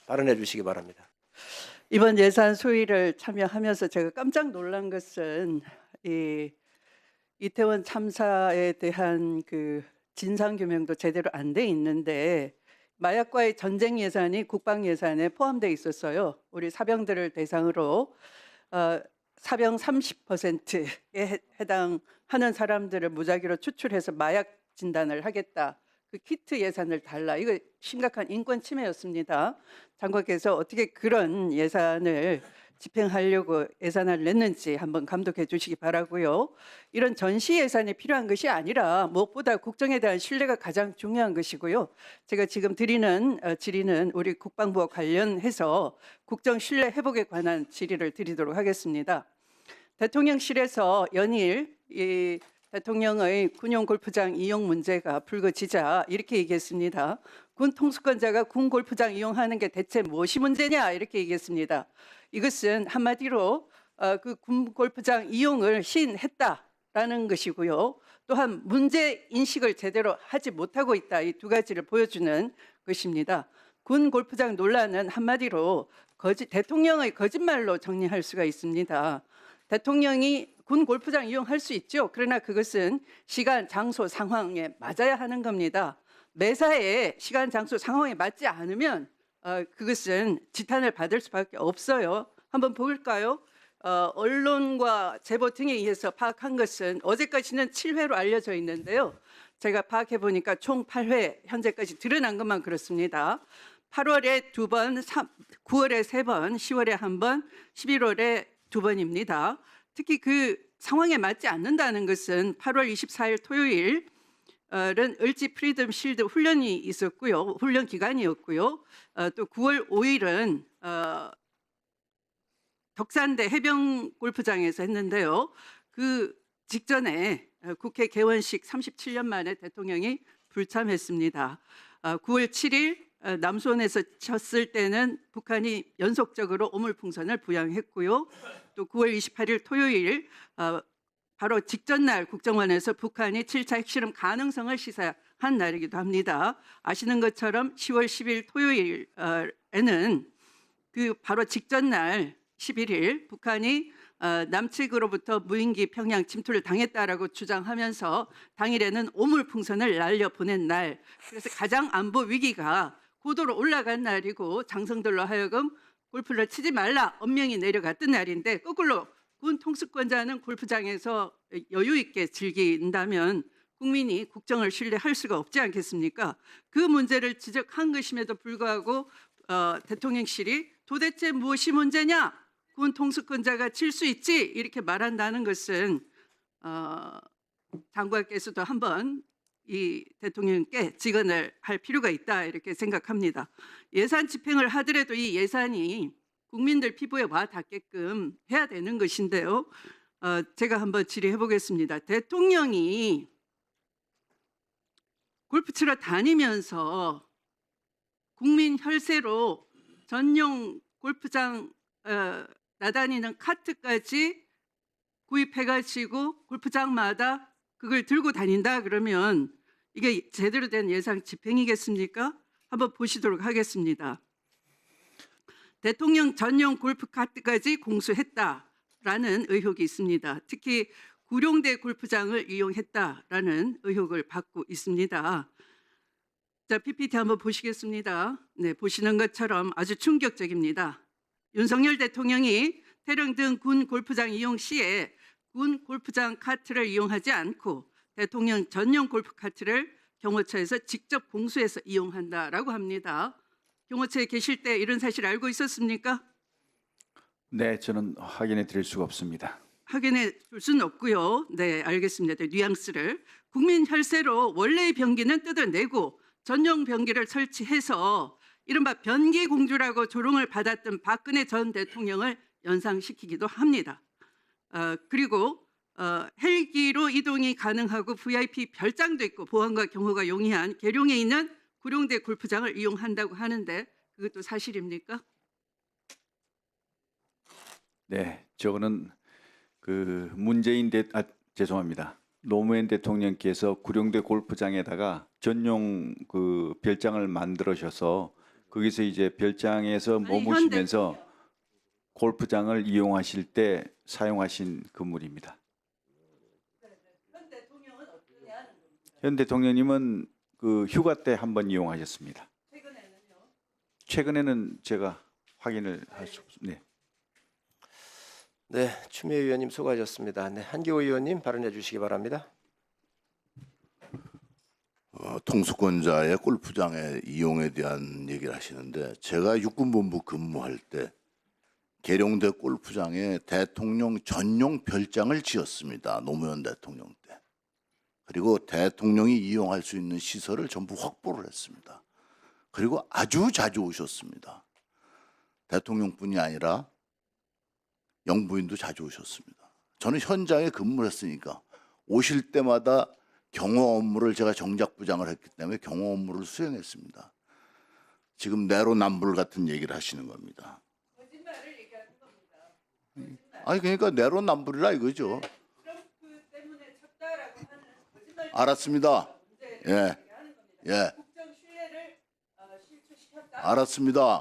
발언해 주시기 바랍니다. 이번 예산 소위를 참여하면서 제가 깜짝 놀란 것은 이 이태원 참사에 대한 그 진상 규명도 제대로 안 돼 있는데 마약과의 전쟁 예산이 국방 예산에 포함되어 있었어요. 우리 사병들을 대상으로 사병 30%에 해당하는 사람들을 무작위로 추출해서 마약 진단을 하겠다. 그 키트 예산을 달라. 이거 심각한 인권 침해였습니다. 장관께서 어떻게 그런 예산을 집행하려고 예산을 냈는지 한번 감독해 주시기 바라고요. 이런 전시 예산이 필요한 것이 아니라 무엇보다 국정에 대한 신뢰가 가장 중요한 것이고요. 제가 지금 드리는 질의는 우리 국방부와 관련해서 국정 신뢰 회복에 관한 질의를 드리도록 하겠습니다. 대통령실에서 연일 이 대통령의 군용 골프장 이용 문제가 불거지자 이렇게 얘기했습니다. 군 통수권자가 군 골프장 이용하는 게 대체 무엇이 문제냐 이렇게 얘기했습니다. 이것은 한마디로 그 군 골프장 이용을 시인했다라는 것이고요. 또한 문제 인식을 제대로 하지 못하고 있다. 이 두 가지를 보여주는 것입니다. 군 골프장 논란은 한마디로 대통령의 거짓말로 정리할 수가 있습니다. 대통령이 군 골프장 이용할 수 있죠. 그러나 그것은 시간, 장소, 상황에 맞아야 하는 겁니다. 매사에 시간, 장소, 상황에 맞지 않으면 그것은 지탄을 받을 수밖에 없어요. 한번 볼까요? 언론과 제보 등에 의해서 파악한 것은 어제까지는 7회로 알려져 있는데요. 제가 파악해 보니까 총 8회 현재까지 드러난 것만 그렇습니다. 8월에 2번, 9월에 3번, 10월에 1번, 11월에 2번입니다. 특히 그 상황에 맞지 않는다는 것은 8월 24일 토요일은 을지 프리덤 실드 훈련이 있었고요. 훈련 기간이었고요. 또 9월 5일은 덕산대 해병 골프장에서 했는데요. 그 직전에 국회 개원식 37년 만에 대통령이 불참했습니다. 9월 7일 남수원에서 쳤을 때는 북한이 연속적으로 오물풍선을 부양했고요. 또 9월 28일 토요일 바로 직전날 국정원에서 북한이 7차 핵실험 가능성을 시사한 날이기도 합니다. 아시는 것처럼 10월 10일 토요일에는 그 바로 직전날 11일 북한이 남측으로부터 무인기 평양 침투를 당했다라고 주장하면서 당일에는 오물풍선을 날려보낸 날. 그래서 가장 안보 위기가 고도로 올라간 날이고 장성들로 하여금 골프를 치지 말라 엄명이 내려갔던 날인데 거꾸로 군 통수권자는 골프장에서 여유 있게 즐긴다면 국민이 국정을 신뢰할 수가 없지 않겠습니까? 그 문제를 지적한 것임에도 불구하고 대통령실이 도대체 무엇이 문제냐? 군 통수권자가 칠 수 있지 이렇게 말한다는 것은 장관께서도 한번 이 대통령께 직언을 할 필요가 있다 이렇게 생각합니다. 예산 집행을 하더라도 이 예산이 국민들 피부에 와 닿게끔 해야 되는 것인데요. 제가 한번 질의해 보겠습니다. 대통령이 골프 치러 다니면서 국민 혈세로 전용 골프장 나다니는 카트까지 구입해가지고 골프장마다 그걸 들고 다닌다 그러면 이게 제대로 된 예산 집행이겠습니까? 한번 보시도록 하겠습니다. 대통령 전용 골프 카트까지 공수했다라는 의혹이 있습니다. 특히 구룡대 골프장을 이용했다라는 의혹을 받고 있습니다. 자, PPT 한번 보시겠습니다. 네, 보시는 것처럼 아주 충격적입니다. 윤석열 대통령이 태릉 등 군 골프장 이용 시에 군 골프장 카트를 이용하지 않고 대통령 전용 골프 카트를 경호처에서 직접 공수해서 이용한다라고 합니다. 경호처에 계실 때 이런 사실 알고 있었습니까? 네, 저는 확인해 드릴 수가 없습니다. 확인해 줄 수는 없고요. 네, 알겠습니다. 뉘앙스를. 국민 혈세로 원래의 병기는 뜯어내고 전용 병기를 설치해서 이른바 변기 공주라고 조롱을 받았던 박근혜 전 대통령을 연상시키기도 합니다. 그리고 헬기로 이동이 가능하고 VIP 별장도 있고 보안과 경호가 용이한 계룡에 있는 구룡대 골프장을 이용한다고 하는데 그것도 사실입니까? 네, 저거는 죄송합니다. 노무현 대통령께서 구룡대 골프장에다가 전용 별장을 만들으셔서 거기서 이제 별장에서 아니, 머무시면서 골프장을 이용하실 때 사용하신 건물입니다. 현 대통령은 어떠냐는 겁니다. 현 대통령님은 그 휴가 때 한번 이용하셨습니다. 최근에는요. 최근에는 제가 확인을 할 수 없습니다. 네, 추미애 의원님 수고하셨습니다. 네, 한기호 의원님 발언해 주시기 바랍니다. 통수권자의 골프장의 이용에 대한 얘기를 하시는데 제가 육군본부 근무할 때 계룡대 골프장에 대통령 전용 별장을 지었습니다. 노무현 대통령 때. 그리고 대통령이 이용할 수 있는 시설을 전부 확보를 했습니다. 그리고 아주 자주 오셨습니다. 대통령뿐이 아니라 영부인도 자주 오셨습니다. 저는 현장에 근무를 했으니까 오실 때마다 경호 업무를 제가 정작부장을 했기 때문에 경호 업무를 수행했습니다. 지금 내로남불 같은 얘기를 하시는 겁니다. 거짓말을 얘기하는 겁니다. 아니 그러니까 내로남불이라 이거죠. 트럼프 때문에 쳤다라고 하는 거짓말. 알았습니다. 문제를 예. 얘기하는 겁니다. 예. 국정 신뢰를 실추시켰다. 알았습니다.